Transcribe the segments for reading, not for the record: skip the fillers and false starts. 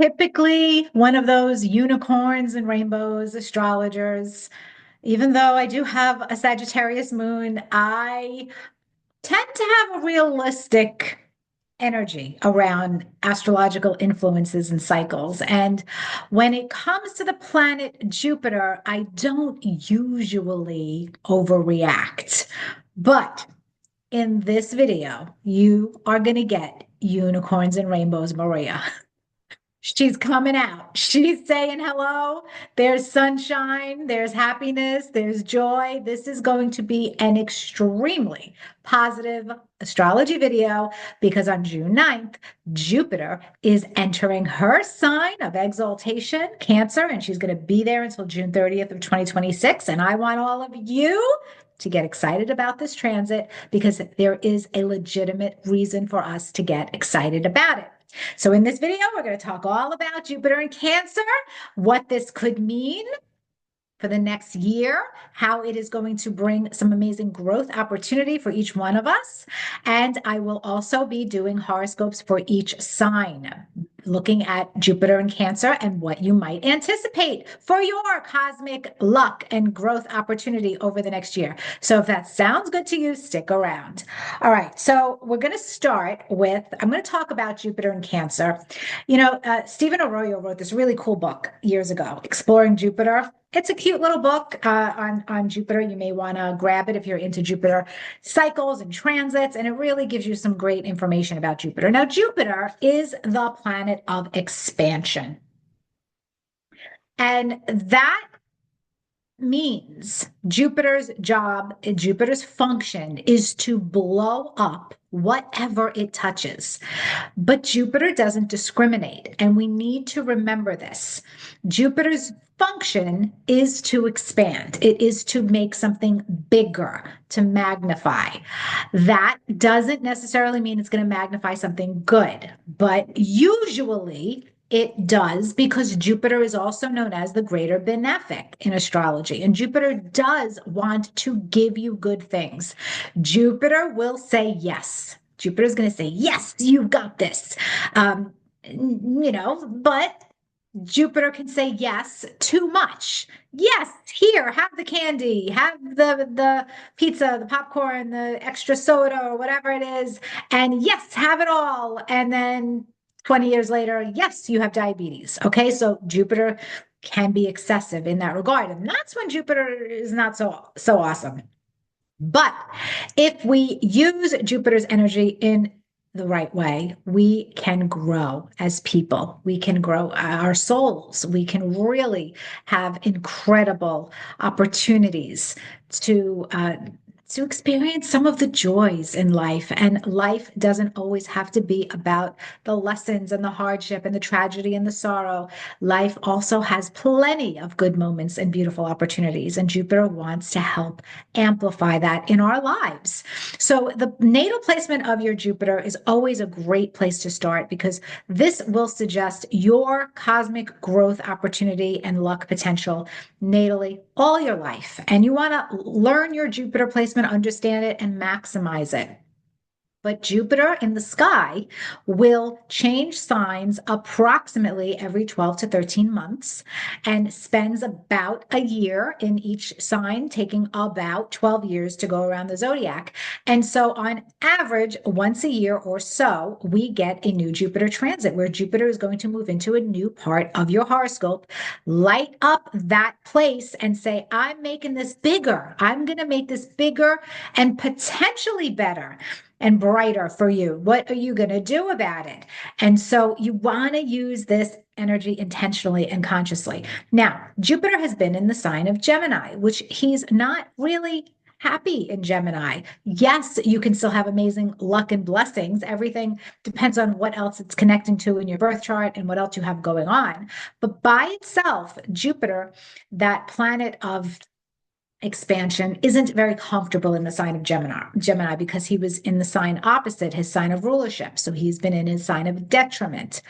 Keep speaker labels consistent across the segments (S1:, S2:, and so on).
S1: typically one of those unicorns and rainbows astrologers. Even though I do have a Sagittarius moon, I tend to have a realistic energy around astrological influences and cycles. And when it comes to the planet Jupiter, I don't usually overreact. But in this video, you are going to get unicorns and rainbows, Maria. She's coming out. She's saying hello. There's sunshine, there's happiness, there's joy. This is going to be an extremely positive astrology video because on June 9th, Jupiter is entering her sign of exaltation, Cancer, and she's going to be there until June 30th of 2026. And I want all of you to get excited about this transit because there is a legitimate reason for us to get excited about it. So in this video, we're going to talk all about Jupiter in Cancer, what this could mean for the next year, how it is going to bring some amazing growth opportunity for each one of us. And I will also be doing horoscopes for each sign, looking at Jupiter in Cancer and what you might anticipate for your cosmic luck and growth opportunity over the next year. So if that sounds good to you, stick around. All right, so we're going to start with, I'm going to talk about Jupiter in Cancer. Stephen Arroyo wrote this really cool book years ago, Exploring Jupiter. It's a cute little book on Jupiter. You may want to grab it if you're into Jupiter cycles and transits, and it really gives you some great information about Jupiter. Now, Jupiter is the planet of expansion. And that means Jupiter's job, Jupiter's function is to blow up whatever it touches. But Jupiter doesn't discriminate, and we need to remember this. Jupiter's function is to expand. It is to make something bigger, to magnify. That doesn't necessarily mean it's going to magnify something good, but usually it does because Jupiter is also known as the greater benefic in astrology. And Jupiter does want to give you good things. Jupiter will say yes. Jupiter is going to say, yes, you've got this. But Jupiter can say yes too much. Yes, here, have the candy, have the pizza, the popcorn, the extra soda, or whatever it is. And yes, have it all. And then 20 years later, yes, you have diabetes. Okay, so Jupiter can be excessive in that regard. And that's when Jupiter is not so awesome. But if we use Jupiter's energy in the right way, we can grow as people. We can grow our souls. We can really have incredible opportunities to experience some of the joys in life. And life doesn't always have to be about the lessons and the hardship and the tragedy and the sorrow. Life also has plenty of good moments and beautiful opportunities. And Jupiter wants to help amplify that in our lives. So the natal placement of your Jupiter is always a great place to start because this will suggest your cosmic growth opportunity and luck potential natally all your life. And you want to learn your Jupiter placement, understand it, and maximize it. But Jupiter in the sky will change signs approximately every 12 to 13 months and spends about a year in each sign, taking about 12 years to go around the zodiac. And so, on average, once a year or so, we get a new Jupiter transit where Jupiter is going to move into a new part of your horoscope, light up that place, and say, I'm making this bigger. I'm going to make this bigger and potentially better and brighter for you. What are you going to do about it? And so you want to use this energy intentionally and consciously. Now, Jupiter has been in the sign of Gemini, which he's not really happy in Gemini. Yes, you can still have amazing luck and blessings. Everything depends on what else it's connecting to in your birth chart and what else you have going on. But by itself, Jupiter, that planet of expansion, isn't very comfortable in the sign of Gemini because he was in the sign opposite his sign of rulership. So he's been in his sign of detriment.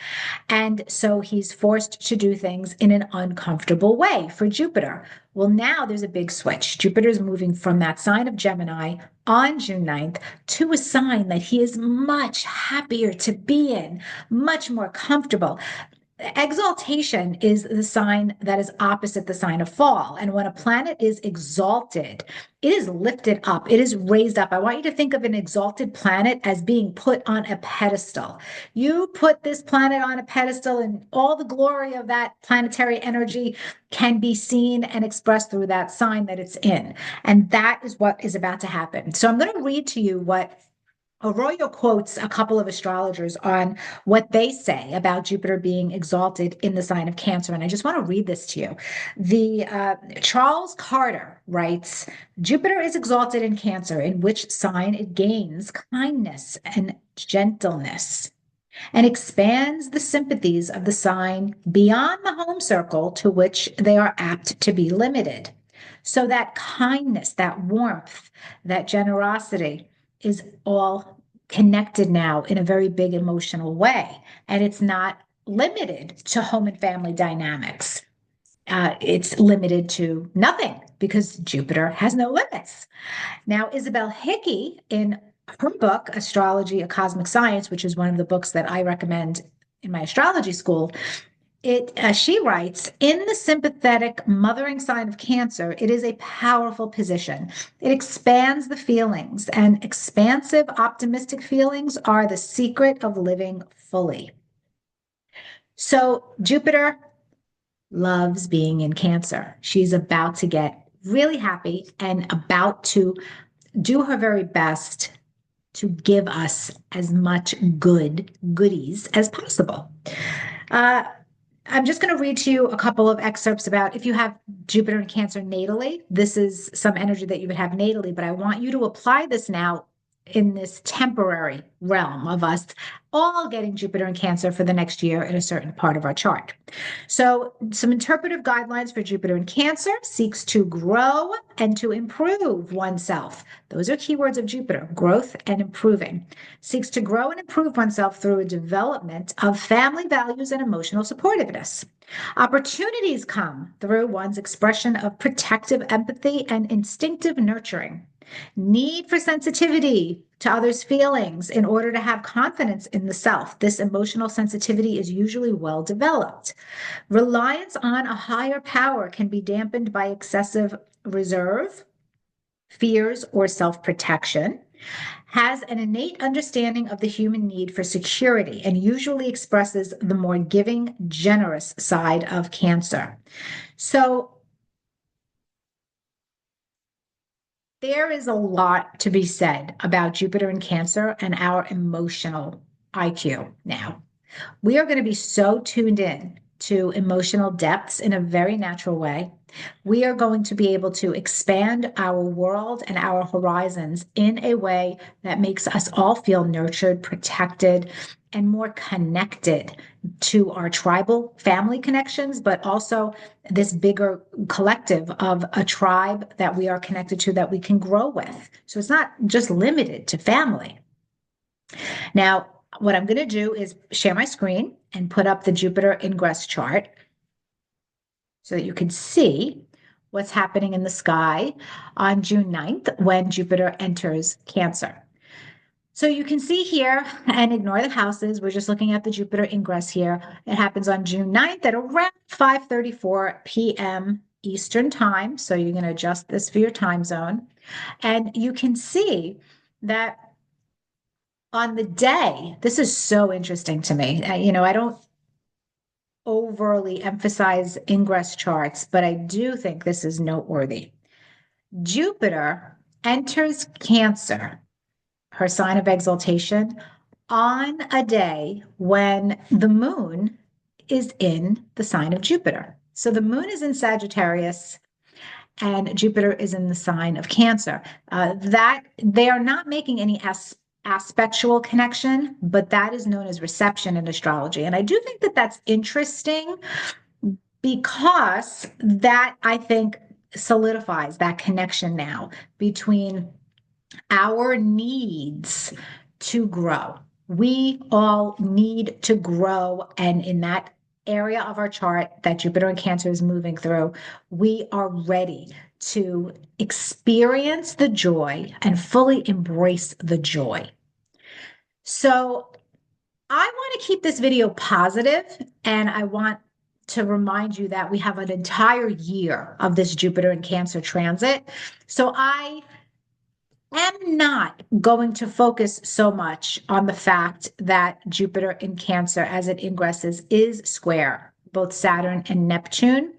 S1: And so he's forced to do things in an uncomfortable way for Jupiter. Well, now there's a big switch. Jupiter is moving from that sign of Gemini on June 9th to a sign that he is much happier to be in, much more comfortable. Exaltation is the sign that is opposite the sign of fall. And when a planet is exalted, it is lifted up, it is raised up. I want you to think of an exalted planet as being put on a pedestal. You put this planet on a pedestal, and all the glory of that planetary energy can be seen and expressed through that sign that it's in. And that is what is about to happen. So I'm going to read to you what Arroyo quotes a couple of astrologers on what they say about Jupiter being exalted in the sign of Cancer. And I just want to read this to you. The Charles Carter writes, Jupiter is exalted in Cancer, in which sign it gains kindness and gentleness and expands the sympathies of the sign beyond the home circle to which they are apt to be limited. So that kindness, that warmth, that generosity is all connected now in a very big emotional way. And it's not limited to home and family dynamics. It's limited to nothing because Jupiter has no limits. Now, Isabel Hickey, in her book, Astrology, A Cosmic Science, which is one of the books that I recommend in my astrology school, she writes, in the sympathetic mothering sign of Cancer, it is a powerful position. It expands the feelings, and expansive, optimistic feelings are the secret of living fully. So Jupiter loves being in Cancer. She's about to get really happy and about to do her very best to give us as much goodies as possible. I'm just going to read to you a couple of excerpts about if you have Jupiter in Cancer natally, this is some energy that you would have natally, but I want you to apply this now in this temporary realm of us all getting Jupiter in Cancer for the next year in a certain part of our chart. So some interpretive guidelines for Jupiter in Cancer: seeks to grow and to improve oneself. Those are keywords of Jupiter: growth and improving. Seeks to grow and improve oneself through a development of family values and emotional supportiveness. Opportunities come through one's expression of protective empathy and instinctive nurturing. Need for sensitivity to others' feelings in order to have confidence in the self. This emotional sensitivity is usually well developed. Reliance on a higher power can be dampened by excessive reserve, fears, or self-protection. Has an innate understanding of the human need for security and usually expresses the more giving, generous side of Cancer. So there is a lot to be said about Jupiter in Cancer and our emotional IQ now. We are going to be so tuned in to emotional depths in a very natural way. We are going to be able to expand our world and our horizons in a way that makes us all feel nurtured, protected, and more connected to our tribal family connections, but also this bigger collective of a tribe that we are connected to that we can grow with. So it's not just limited to family. Now, what I'm going to do is share my screen and put up the Jupiter ingress chart so that you can see what's happening in the sky on June 9th when Jupiter enters Cancer. So you can see here, and ignore the houses, we're just looking at the Jupiter ingress here. It happens on June 9th at around 5:34 p.m. Eastern time. So you're going to adjust this for your time zone. And you can see that on the day, this is so interesting to me. I don't overly emphasize ingress charts, but I do think this is noteworthy. Jupiter enters Cancer, her sign of exaltation, on a day when the moon is in the sign of Jupiter. So the moon is in Sagittarius and Jupiter is in the sign of Cancer. That they are not making any aspectual connection, but that is known as reception in astrology. And I do think that that's interesting because that, I think, solidifies that connection now between our needs to grow. We all need to grow. And in that area of our chart that Jupiter and Cancer is moving through, we are ready to experience the joy and fully embrace the joy. So I want to keep this video positive, and I want to remind you that we have an entire year of this Jupiter and Cancer transit. So I am not going to focus so much on the fact that Jupiter in Cancer, as it ingresses, is square both Saturn and Neptune.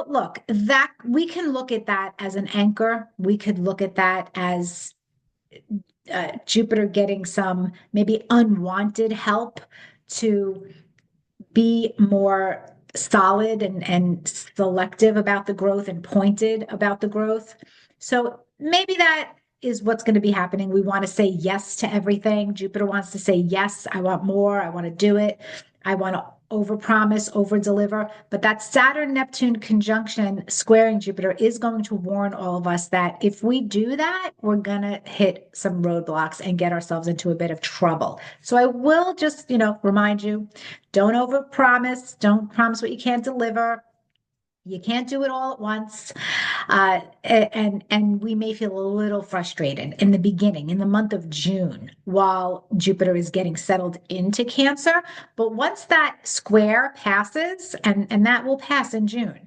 S1: Look, that we can look at that as an anchor. We could look at that as Jupiter getting some maybe unwanted help to be more solid and selective about the growth and pointed about the growth. So maybe that is what's going to be happening. We want to say yes to everything. Jupiter wants to say, yes, I want more. I want to do it. I want to overpromise, overdeliver. But that Saturn Neptune conjunction squaring Jupiter is going to warn all of us that if we do that, we're going to hit some roadblocks and get ourselves into a bit of trouble. So I will just, remind you, don't overpromise, don't promise what you can't deliver. You can't do it all at once. And we may feel a little frustrated in the beginning, in the month of June, while Jupiter is getting settled into Cancer. But once that square passes, and that will pass in June.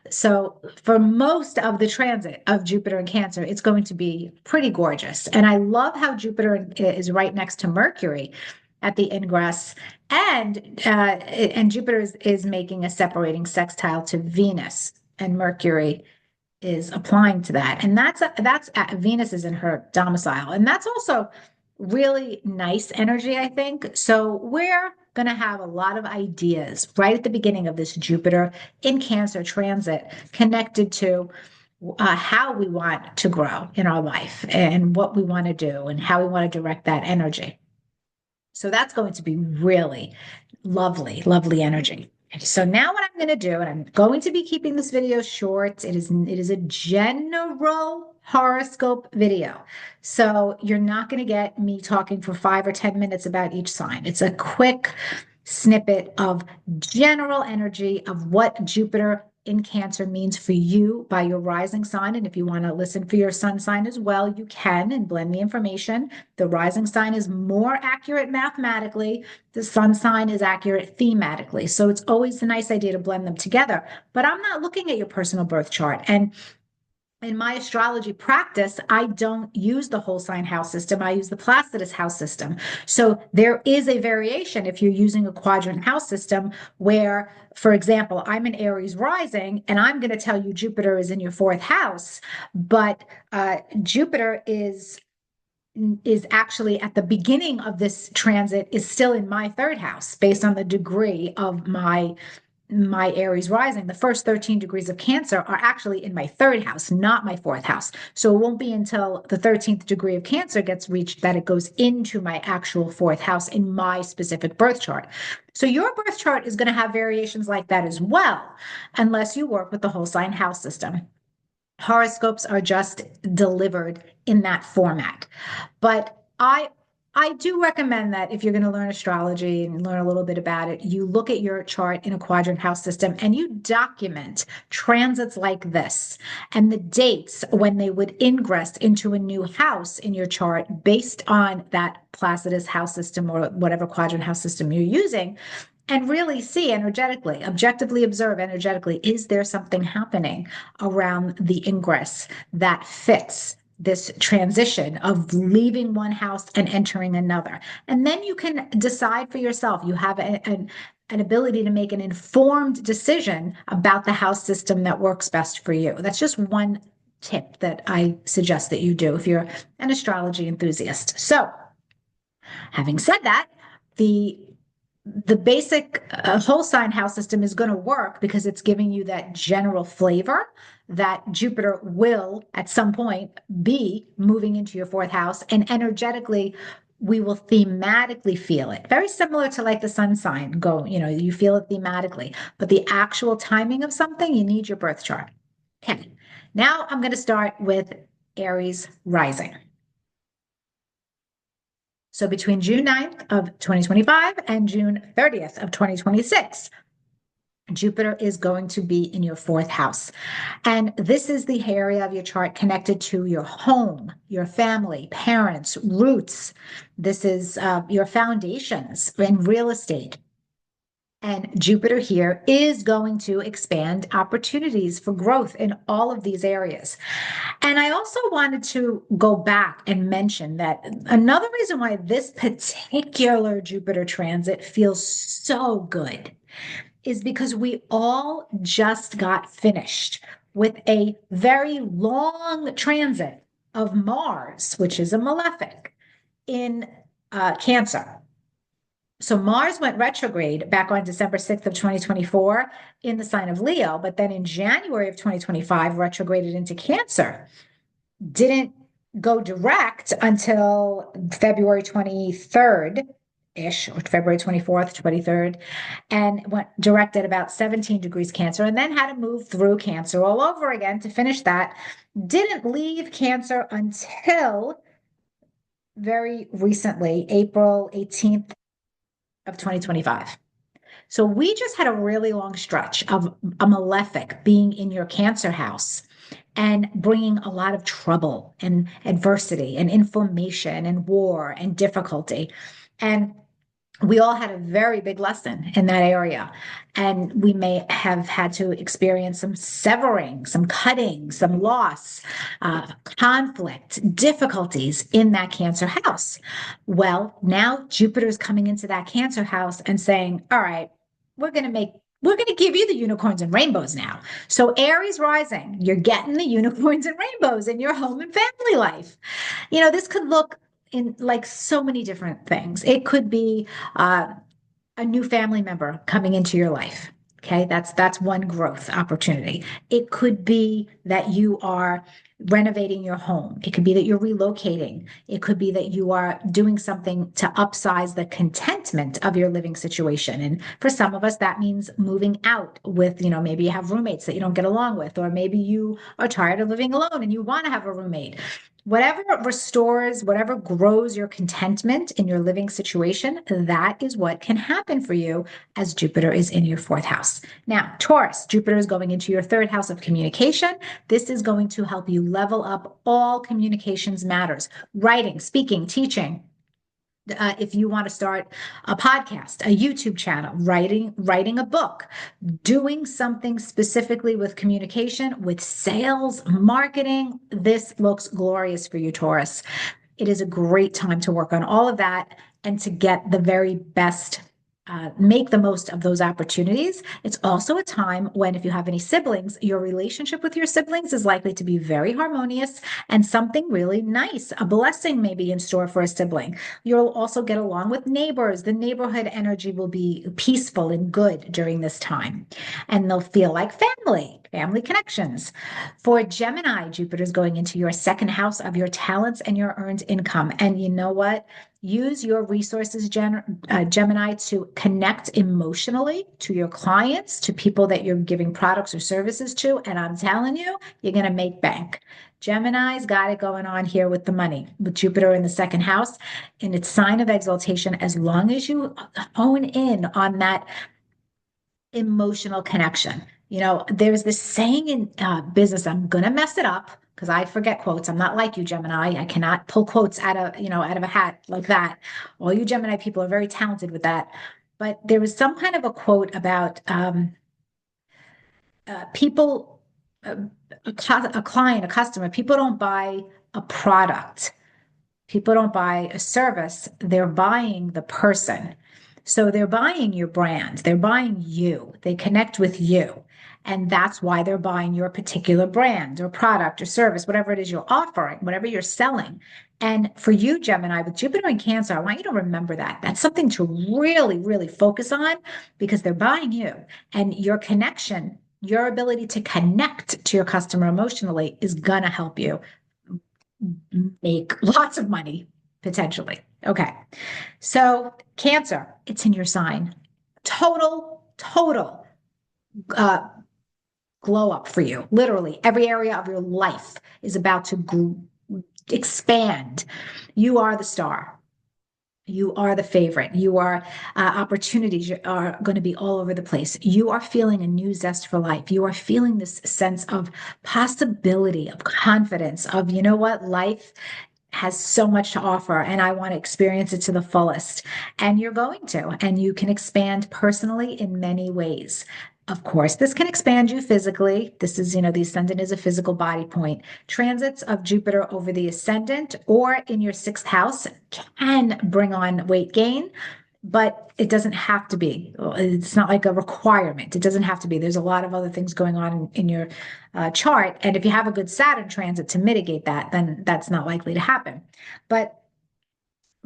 S1: So for most of the transit of Jupiter in Cancer, it's going to be pretty gorgeous. And I love how Jupiter is right next to Mercury at the ingress, and Jupiter is making a separating sextile to Venus, and Mercury is applying to that, and that's Venus is in her domicile, and that's also really nice energy, I think. So we're going to have a lot of ideas right at the beginning of this Jupiter in Cancer transit connected to how we want to grow in our life and what we want to do and how we want to direct that energy. So that's going to be really lovely, lovely energy. So now what I'm going to do, and I'm going to be keeping this video short. It is a general horoscope video. So you're not going to get me talking for 5 or 10 minutes about each sign. It's a quick snippet of general energy of what Jupiter in Cancer means for you by your rising sign. And if you want to listen for your sun sign as well, you can and blend the information. The rising sign is more accurate mathematically. The sun sign is accurate thematically. So it's always a nice idea to blend them together. But I'm not looking at your personal birth chart. And in my astrology practice, I don't use the whole sign house system. I use the Placidus house system. So there is a variation if you're using a quadrant house system where, for example, I'm an Aries rising and I'm going to tell you Jupiter is in your fourth house, but Jupiter is actually at the beginning of this transit is still in my third house based on the degree of my Aries rising. The first 13 degrees of Cancer are actually in my third house, not my fourth house. So it won't be until the 13th degree of Cancer gets reached that it goes into my actual fourth house in my specific birth chart. So your birth chart is going to have variations like that as well, unless you work with the whole sign house system. Horoscopes are just delivered in that format. But I do recommend that if you're going to learn astrology and learn a little bit about it, you look at your chart in a quadrant house system and you document transits like this and the dates when they would ingress into a new house in your chart based on that Placidus house system or whatever quadrant house system you're using. And really see energetically, objectively observe energetically, is there something happening around the ingress that fits this transition of leaving one house and entering another? And then you can decide for yourself. You have an ability to make an informed decision about the house system that works best for you. That's just one tip that I suggest that you do if you're an astrology enthusiast. So, having said that, the basic whole sign house system is going to work because it's giving you that general flavor that Jupiter will at some point be moving into your fourth house, and energetically we will thematically feel it. Very similar to like the sun sign you feel it thematically, but the actual timing of something, you need your birth chart. Okay. Now I'm going to start with Aries rising. So between June 9th of 2025 and June 30th of 2026, Jupiter is going to be in your fourth house. And this is the area of your chart connected to your home, your family, parents, roots. This is your foundations in real estate. And Jupiter here is going to expand opportunities for growth in all of these areas. And I also wanted to go back and mention that another reason why this particular Jupiter transit feels so good is because we all just got finished with a very long transit of Mars, which is a malefic, in Cancer. So Mars went retrograde back on December 6th of 2024 in the sign of Leo, but then in January of 2025 retrograded into Cancer. Didn't go direct until February 23rd ish, or February 24th, 23rd, and went direct at about 17 degrees Cancer, and then had to move through Cancer all over again to finish that. Didn't leave Cancer until very recently, April 18th of 2025. So we just had a really long stretch of a malefic being in your Cancer house and bringing a lot of trouble and adversity and inflammation and war and difficulty. And we all had a very big lesson in that area. And we may have had to experience some severing, some cutting, some loss, conflict, difficulties in that Cancer house. Well, now Jupiter is coming into that Cancer house and saying, all right, we're going to give you the unicorns and rainbows now. So Aries rising, you're getting the unicorns and rainbows in your home and family life. This could look in like so many different things. It could be a new family member coming into your life. Okay, that's one growth opportunity. It could be that you are renovating your home. It could be that you're relocating. It could be that you are doing something to upsize the contentment of your living situation. And for some of us, that means moving out with, maybe you have roommates that you don't get along with, or maybe you are tired of living alone and you want to have a roommate. Whatever restores, whatever grows your contentment in your living situation, that is what can happen for you as Jupiter is in your fourth house. Now, Taurus, Jupiter is going into your third house of communication. This is going to help you level up all communications matters, writing, speaking, teaching. If you want to start a podcast, a YouTube channel, writing a book, doing something specifically with communication, with sales, marketing, this looks glorious for you, Taurus. It is a great time to work on all of that and to get the very best, make the most of those opportunities. It's also a time when, if you have any siblings, your relationship with your siblings is likely to be very harmonious and something really nice. A blessing may be in store for a sibling. You'll also get along with neighbors. The neighborhood energy will be peaceful and good during this time, and they'll feel like family connections. For Gemini, Jupiter is going into your second house of your talents and your earned income. And you know what? Use your resources, Gemini, to connect emotionally to your clients, to people that you're giving products or services to. And I'm telling you, you're going to make bank. Gemini's got it going on here with the money, with Jupiter in the second house, and its sign of exaltation, as long as you hone in on that emotional connection. There's this saying in business, I'm going to mess it up because I forget quotes. I'm not like you, Gemini. I cannot pull quotes out of a hat like that. All you Gemini people are very talented with that. But there was some kind of a quote about people, a client, a customer. People don't buy a product. People don't buy a service. They're buying the person. So they're buying your brand. They're buying you. They connect with you. And that's why they're buying your particular brand or product or service, whatever it is you're offering, whatever you're selling. And for you, Gemini, with Jupiter in Cancer, I want you to remember that. That's something to really, really focus on, because they're buying you, and your connection, your ability to connect to your customer emotionally is going to help you make lots of money, potentially. Okay. So Cancer, it's in your sign. Total glow up for you. Literally every area of your life is about to expand. You are the star. You are the favorite. You are opportunities are going to be all over the place. You are feeling a new zest for life. You are feeling this sense of possibility, of confidence, of, you know what, life has so much to offer and I want to experience it to the fullest. And you're going to, and you can expand personally in many ways. Of course, this can expand you physically. This is, the ascendant is a physical body point. Transits of Jupiter over the ascendant or in your sixth house can bring on weight gain, but it doesn't have to be. It's not like a requirement. It doesn't have to be. There's a lot of other things going on in your chart. And if you have a good Saturn transit to mitigate that, then that's not likely to happen. But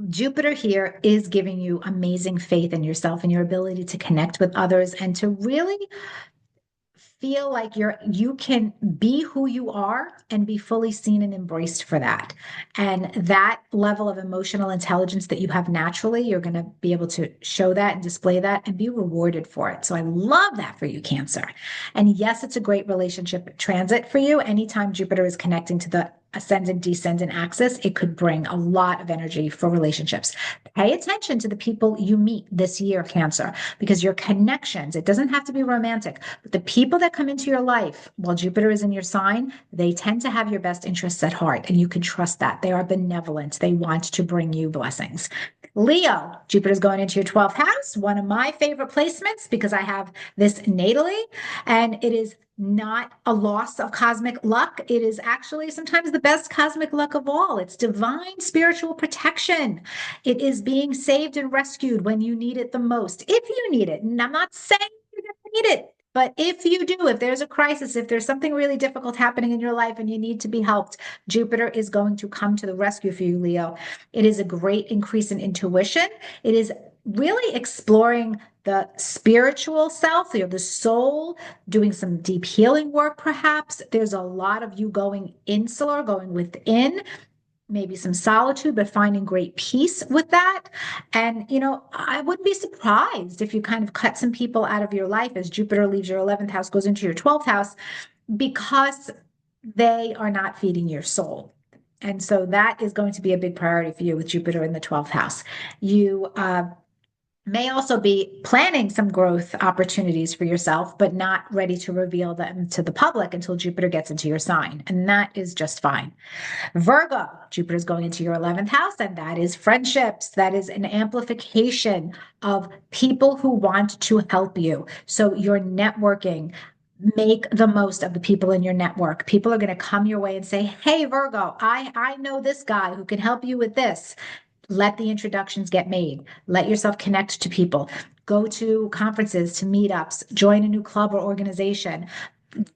S1: Jupiter here is giving you amazing faith in yourself and your ability to connect with others and to really feel like you can be who you are and be fully seen and embraced for that. And that level of emotional intelligence that you have naturally, you're going to be able to show that and display that and be rewarded for it. So I love that for you, Cancer. And yes, it's a great relationship transit for you. Anytime Jupiter is connecting to the ascendant descendant axis, it could bring a lot of energy for relationships. Pay attention to the people you meet this year, Cancer, because your connections, it doesn't have to be romantic, but the people that come into your life while Jupiter is in your sign, they tend to have your best interests at heart, and you can trust that. They are benevolent. They want to bring you blessings. Leo, Jupiter's going into your 12th house, one of my favorite placements because I have this natally, and it is not a loss of cosmic luck. It is actually sometimes the best cosmic luck of all. It's divine spiritual protection. It is being saved and rescued when you need it the most. If you need it, and I'm not saying you're going to need it, but if you do, if there's a crisis, if there's something really difficult happening in your life and you need to be helped, Jupiter is going to come to the rescue for you, Leo. It is a great increase in intuition. It is really exploring the spiritual self, the soul, doing some deep healing work, perhaps. There's a lot of you going insular, going within, maybe some solitude, but finding great peace with that. And, I wouldn't be surprised if you kind of cut some people out of your life as Jupiter leaves your 11th house, goes into your 12th house, because they are not feeding your soul. And so that is going to be a big priority for you with Jupiter in the 12th house. You may also be planning some growth opportunities for yourself, but not ready to reveal them to the public until Jupiter gets into your sign. And that is just fine. Virgo, Jupiter is going into your 11th house, and that is friendships. That is an amplification of people who want to help you. So you're networking. Make the most of the people in your network. People are going to come your way and say, "Hey, Virgo, I know this guy who can help you with this." Let the introductions get made. Let yourself connect to people. Go to conferences, to meetups, join a new club or organization.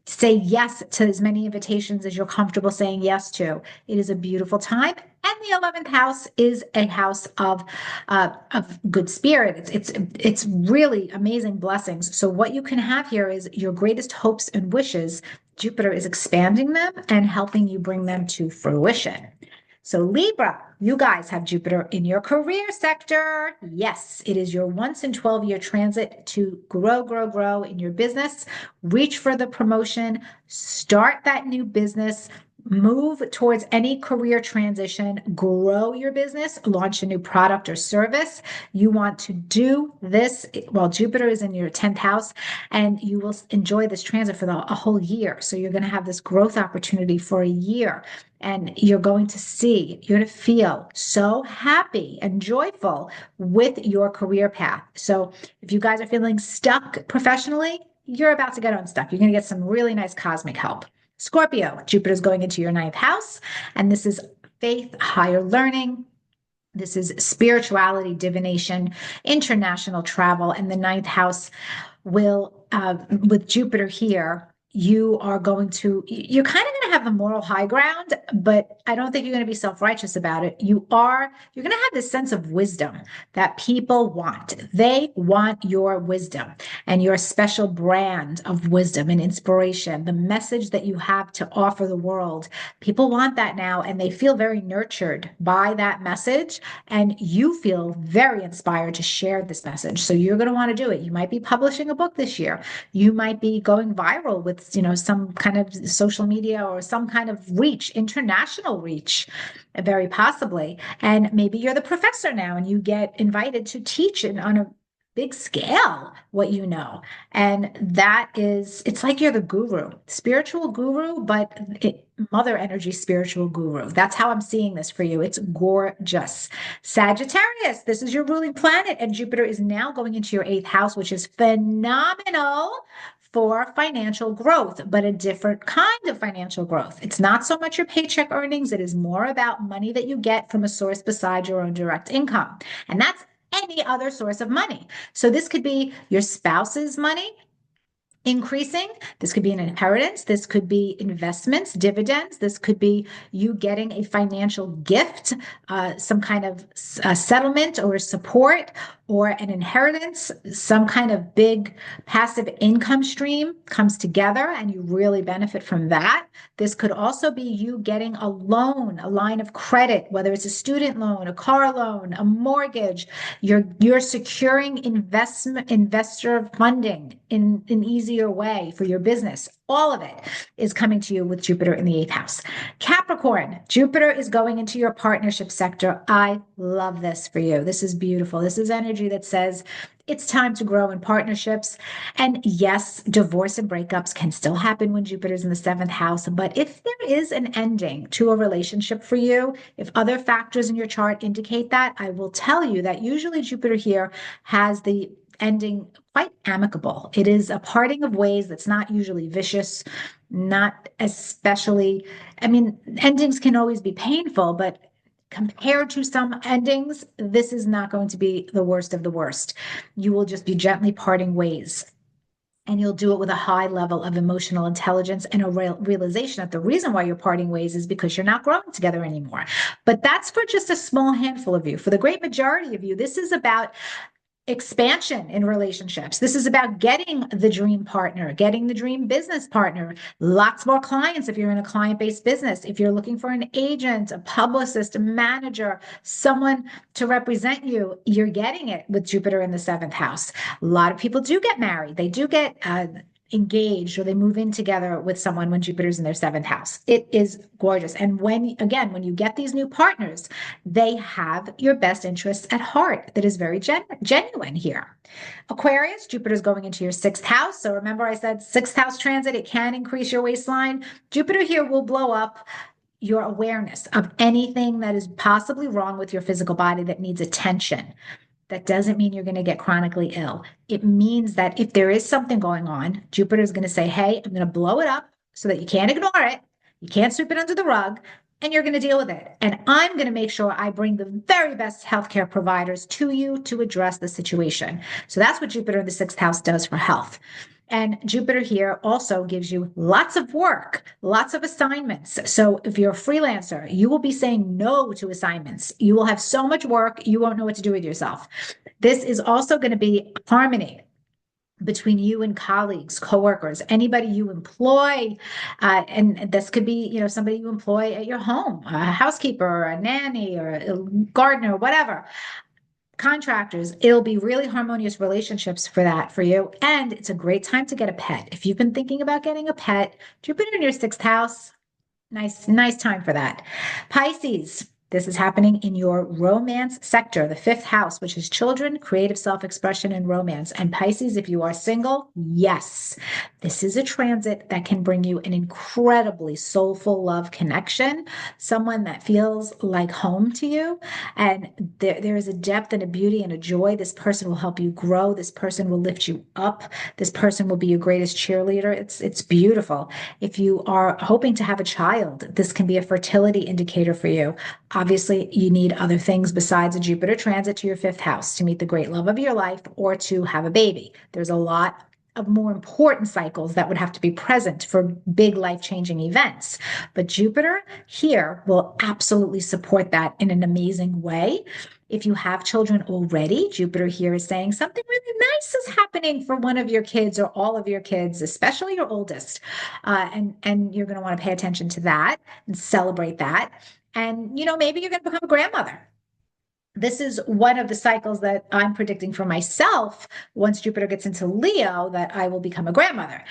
S1: Say yes to as many invitations as you're comfortable saying yes to. It is a beautiful time. And the 11th house is a house of good spirit. It's really amazing blessings. So what you can have here is your greatest hopes and wishes. Jupiter is expanding them and helping you bring them to fruition. So Libra, you guys have Jupiter in your career sector. Yes, it is your once in 12-year transit to grow in your business, reach for the promotion, start that new business, move towards any career transition, grow your business, launch a new product or service. You want to do this while Jupiter is in your 10th house, and you will enjoy this transit for a whole year. So you're going to have this growth opportunity for a year. And you're going to feel so happy and joyful with your career path. So if you guys are feeling stuck professionally, you're about to get unstuck. You're going to get some really nice cosmic help. Scorpio, Jupiter is going into your 9th house, and this is faith, higher learning. This is spirituality, divination, international travel, and the 9th house will, with Jupiter here, you're kind of going to have the moral high ground, but I don't think you're going to be self-righteous about it. You're going to have this sense of wisdom that people want. They want your wisdom and your special brand of wisdom and inspiration, the message that you have to offer the world. People want that now, and they feel very nurtured by that message, and you feel very inspired to share this message. So you're going to want to do it. You might be publishing a book this year. You might be going viral with, some kind of social media or some kind of reach, international reach, very possibly. And maybe you're the professor now and you get invited to teach on a big scale what you know. And that is, it's like you're the guru, spiritual guru, but mother energy spiritual guru. That's how I'm seeing this for you. It's gorgeous. Sagittarius, this is your ruling planet, and Jupiter is now going into your eighth house, which is phenomenal for financial growth, but a different kind of financial growth. It's not so much your paycheck earnings, it is more about money that you get from a source besides your own direct income. And that's any other source of money. So this could be your spouse's money increasing. This could be an inheritance. This could be investments, dividends. This could be you getting a financial gift, some kind of settlement or support, or an inheritance, some kind of big passive income stream comes together and you really benefit from that. This could also be you getting a loan, a line of credit, whether it's a student loan, a car loan, a mortgage. You're securing investor funding in an easier way for your business. All of it is coming to you with Jupiter in the eighth house. Capricorn, Jupiter is going into your partnership sector. I love this for you. This is beautiful. This is energy that says it's time to grow in partnerships. And yes, divorce and breakups can still happen when Jupiter's in the seventh house. But if there is an ending to a relationship for you, if other factors in your chart indicate that, I will tell you that usually Jupiter here has the ending quite amicable. It is a parting of ways that's not usually vicious, not especially, I mean, endings can always be painful, but compared to some endings, this is not going to be the worst of the worst. You will just be gently parting ways. And you'll do it with a high level of emotional intelligence and a realization that the reason why you're parting ways is because you're not growing together anymore. But that's for just a small handful of you. For the great majority of you, this is about expansion in relationships. This is about getting the dream partner, getting the dream business partner, lots more clients if you're in a client-based business. If you're looking for an agent, a publicist, a manager, someone to represent you, you're getting it with Jupiter in the seventh house. A lot of people do get married. They do get engaged or they move in together with someone when Jupiter's in their seventh house. It is gorgeous. And when you get these new partners, they have your best interests at heart. That is very genuine here. Aquarius, Jupiter's going into your sixth house. So remember I said sixth house transit, it can increase your waistline. Jupiter here will blow up your awareness of anything that is possibly wrong with your physical body that needs attention. That doesn't mean you're going to get chronically ill. It means that if there is something going on, Jupiter is going to say, hey, I'm going to blow it up so that you can't ignore it. You can't sweep it under the rug, and you're going to deal with it. And I'm going to make sure I bring the very best healthcare providers to you to address the situation. So that's what Jupiter in the sixth house does for health. And Jupiter here also gives you lots of work, lots of assignments. So if you're a freelancer, you will be saying no to assignments. You will have so much work, you won't know what to do with yourself. This is also going to be harmony between you and colleagues, coworkers, anybody you employ. And this could be, somebody you employ at your home, a housekeeper or a nanny or a gardener, whatever. Contractors, it'll be really harmonious relationships for you. And it's a great time to get a pet. If you've been thinking about getting a pet, Jupiter in your sixth house, nice time for that. Pisces, this is happening in your romance sector, the fifth house, which is children, creative self-expression, and romance. And Pisces, if you are single, yes, this is a transit that can bring you an incredibly soulful love connection, someone that feels like home to you. And there is a depth and a beauty and a joy. This person will help you grow. This person will lift you up. This person will be your greatest cheerleader. It's beautiful. If you are hoping to have a child, this can be a fertility indicator for you. Obviously, you need other things besides a Jupiter transit to your fifth house to meet the great love of your life or to have a baby. There's a lot of more important cycles that would have to be present for big life-changing events. But Jupiter here will absolutely support that in an amazing way. If you have children already, Jupiter here is saying something really nice is happening for one of your kids or all of your kids, especially your oldest. And you're going to want to pay attention to that and celebrate that. And, maybe you're going to become a grandmother. this is one of the cycles that I'm predicting for myself once Jupiter gets into Leo, that I will become a grandmother,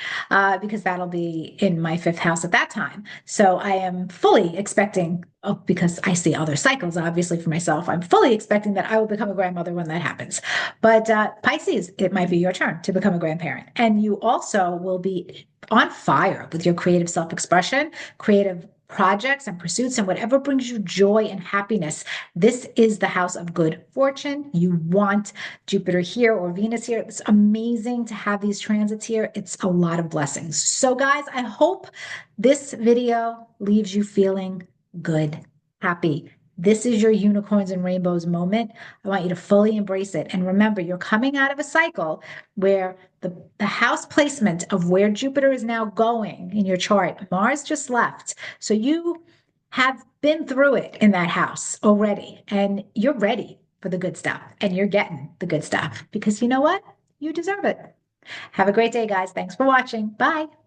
S1: because that'll be in my fifth house at that time. So I am fully expecting, oh, because I see other cycles, obviously for myself, I'm fully expecting that I will become a grandmother when that happens. But Pisces, it might be your turn to become a grandparent. And you also will be on fire with your creative self expression, creative projects and pursuits, and whatever brings you joy and happiness. This is the house of good fortune. You want Jupiter here or Venus here. It's amazing to have these transits here. It's a lot of blessings. So, guys, I hope this video leaves you feeling good, happy. This is your unicorns and rainbows moment. I want you to fully embrace it. And remember, you're coming out of a cycle where the house placement of where Jupiter is now going in your chart, Mars just left. So you have been through it in that house already, and you're ready for the good stuff, and you're getting the good stuff because you know what? You deserve it. Have a great day, guys. Thanks for watching. Bye.